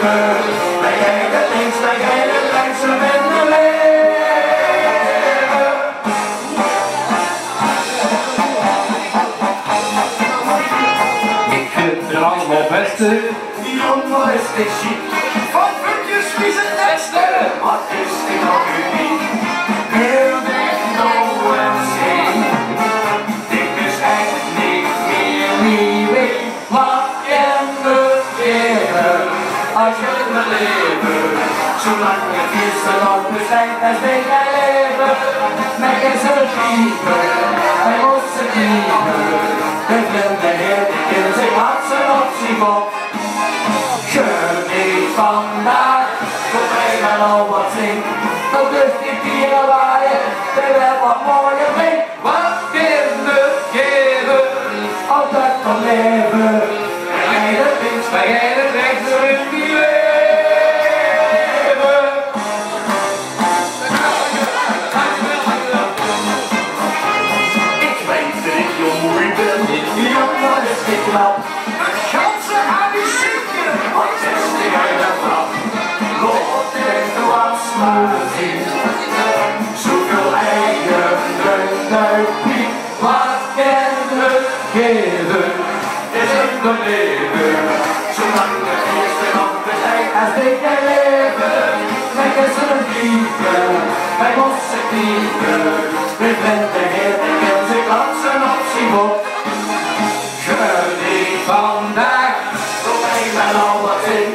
leven. Wij kijken links, wij kijken rechts, we willen leven. Ik vind de allerbeste, die jongen is de chic. Van puntjes wie zijn beste, wat is die nog uniek? Heel dicht OMC, dit is echt niet meer nieuw. Wat je moet geven, als je het wil leven. Zolang het eerste nog bestaat, als weet jij leven. Met je zullen kiepen, wij moesten kiepen. De blinde heer, die kent zich had zijn optie op. Geniet vandaag, kom mij maar al wat zing. Dan durft je dieren waaien, er wel wat mooier mee. Wat je moet geven, altijd kan leven. Wij rijden links, wij rijden rechts, we willen niet leven. Ik weet dat ik jong ben, die jongen is niet knap. Een ganse aan die ziekje, wat is die hele grap? Lot heeft de wasmannen zien, zoveel eigen piek. Wat kan het geven, is het nog leven. Zolang het eerste nog bestaat, als dit jij leven. Lekker zullen kiepen, wij moesten kiepen. We bent de heer, die kent zich had zijn optie op. Geniet vandaag, kom mij maar al wat zin.